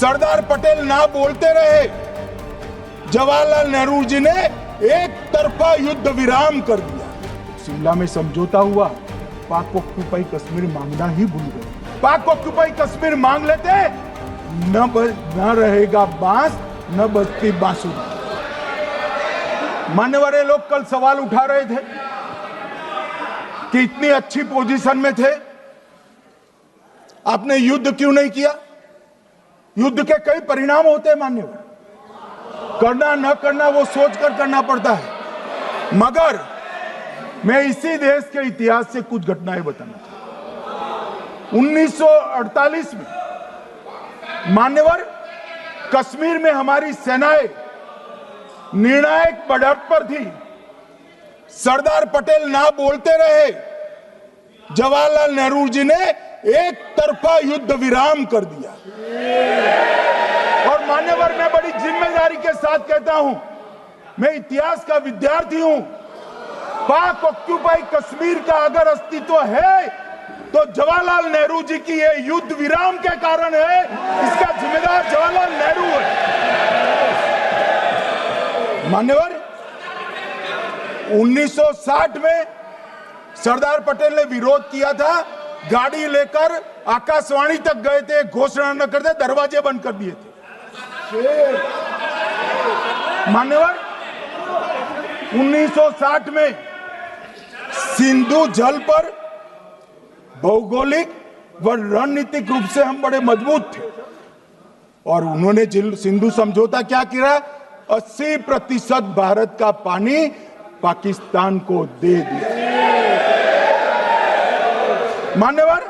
सरदार पटेल ना बोलते रहे, जवाहरलाल नेहरू जी ने एक तरफा युद्ध विराम कर दिया। शिमला में समझौता हुआ, पाक ऑक्युपाई कश्मीर मांगना ही भूल गए। पाक ऑक्युपाई कश्मीर मांग लेते, न रहेगा बांस न बजती बांसुरी। मान्यवर लोग कल सवाल उठा रहे थे कि इतनी अच्छी पोजीशन में थे, आपने युद्ध क्यों नहीं किया? युद्ध के कई परिणाम होते हैं मान्यवर, करना न करना वो सोचकर करना पड़ता है। मगर मैं इसी देश के इतिहास से कुछ घटनाएं बताना चाहता हूं। 1948 में मान्यवर कश्मीर में हमारी सेनाएं निर्णायक बढ़त पर थी। सरदार पटेल ना बोलते रहे, जवाहरलाल नेहरू जी ने एक तरफा युद्ध विराम कर दिया। और मान्यवर मैं बड़ी जिम्मेदारी के साथ कहता हूं, मैं इतिहास का विद्यार्थी हूं, पाक ऑक्युपाई कश्मीर का अगर अस्तित्व है तो जवाहरलाल नेहरू जी की ये युद्ध विराम के कारण है। इसका जिम्मेदार जवाहरलाल नेहरू है। मान्यवर 1960 में सरदार पटेल ने विरोध किया था, गाड़ी लेकर आकाशवाणी तक गए थे, घोषणा न करते दरवाजे बंद कर दिए थे। मान्यवर 1960 में सिंधु जल पर भौगोलिक व रणनीतिक रूप से हम बड़े मजबूत थे और उन्होंने सिंधु समझौता क्या किया? 80% भारत का पानी पाकिस्तान को दे दिया। मान्यवर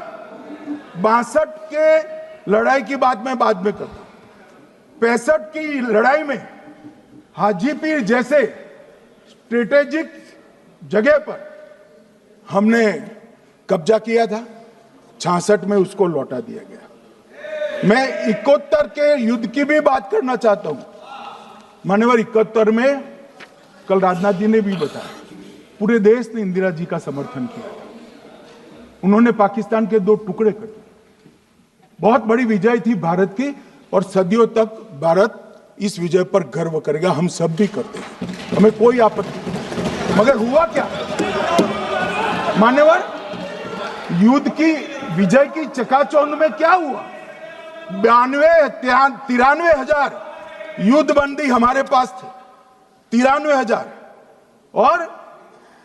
62 के लड़ाई की बात मैं बाद में करता हूं। 65 की लड़ाई में हाजीपीर जैसे स्ट्रेटेजिक जगह पर हमने कब्जा किया था, 66 में उसको लौटा दिया गया। मैं 71 के युद्ध की भी बात करना चाहता हूं। मान्यवर 71 में कल राजनाथ जी ने भी बताया, पूरे देश ने इंदिरा जी का समर्थन किया। उन्होंने पाकिस्तान के 2 टुकड़े कर दिए। बहुत बड़ी विजय थी भारत की और सदियों तक भारत इस विजय पर गर्व करेगा। हम सब भी करते हैं, हमें कोई आपत्ति नहीं। मगर हुआ क्या मान्यवर? युद्ध की विजय की चकाचौंध में क्या हुआ? 93 हजार युद्ध बंदी हमारे पास थे, 93,000 और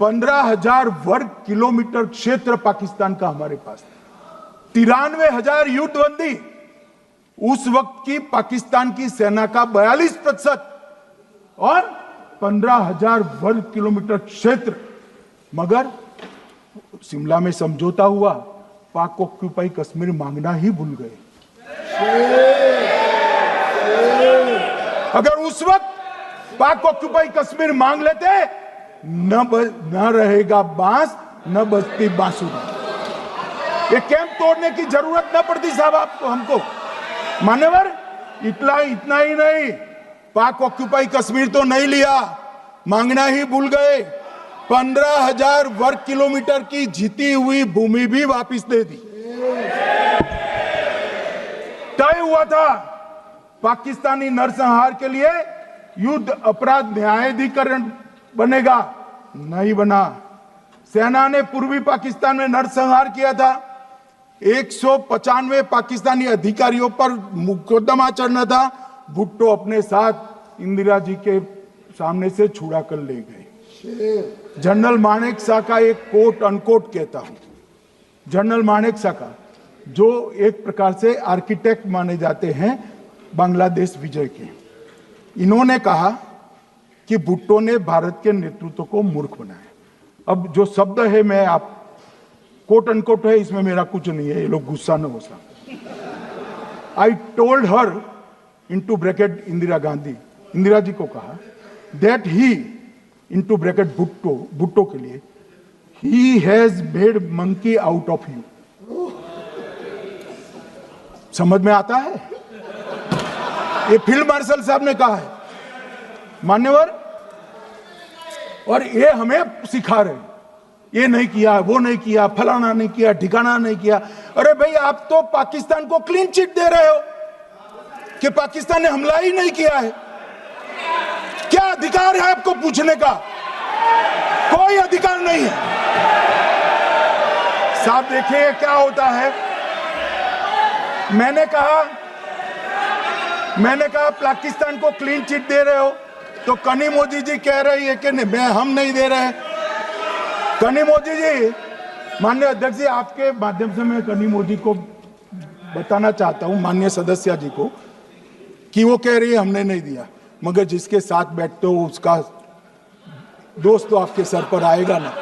15,000 वर्ग किलोमीटर क्षेत्र पाकिस्तान का हमारे पास था। 93,000 युद्ध बंदी उस वक्त की पाकिस्तान की सेना का 42% और 15,000 वर्ग किलोमीटर क्षेत्र। मगर शिमला में समझौता हुआ, पाक ऑक्युपाई कश्मीर मांगना ही भूल गए। अगर उस वक्त पाक ऑक्युपाई कश्मीर मांग लेते, न रहेगा बांस न बजती बांसुरी। ये कैंप तोड़ने की जरूरत न पड़ती साहब आपको, हमको। मान्यवर इतना ही नहीं, पाक ऑक्युपाई कश्मीर तो नहीं लिया, मांगना ही भूल गए। 15,000 वर्ग किलोमीटर की जीती हुई भूमि भी वापस दे दी। तय हुआ था पाकिस्तानी नरसंहार के लिए युद्ध अपराध न्यायाधिकरण बनेगा, नहीं बना। सेना ने पूर्वी पाकिस्तान में नरसंहार किया था। 195 पाकिस्तानी अधिकारियों पर मुकदमा चढ़ना था। भुट्टो अपने साथ इंदिरा जी के सामने से छुड़ा कर ले गए। जनरल मानेक शॉ का एक कोट अनकोट कहता हूं, जनरल मानेक शॉ का, जो एक प्रकार से आर्किटेक्ट माने जाते हैं बांग्लादेश विजय के, इन्होंने कहा कि भुट्टो ने भारत के नेतृत्व को मूर्ख बनाया। अब जो शब्द है, मैं आप कोट अनकोट है, इसमें मेरा कुछ नहीं है, ये लोग गुस्सा न हो सकते। I told her into bracket Indira Gandhi, Indira ji को कहा that he into bracket Bhutto के लिए, he has made monkey out of you. समझ में आता है? ये फील्ड मार्शल साहब ने कहा है मान्यवर, और ये हमें सिखा रहे, ये नहीं किया, वो नहीं किया, फलाना नहीं किया, ठिकाना नहीं किया। अरे भाई, आप तो पाकिस्तान को क्लीन चिट दे रहे हो। कि पाकिस्तान ने हमला ही नहीं किया है? क्या अधिकार है आपको पूछने का? कोई अधिकार नहीं है। साहब देखिए क्या होता है। मैंने कहा पाकिस्तान को क्लीन चिट दे रहे हो, तो कनिमोझी जी कह रही है कि नहीं, हम नहीं दे रहे। कनिमोझी जी, माननीय अध्यक्ष जी, आपके माध्यम से मैं कनिमोझी को बताना चाहता हूं, माननीय सदस्य जी को, कि वो कह रही है हमने नहीं दिया, मगर जिसके साथ बैठते हो उसका दोस्त तो आपके सर पर आएगा ना।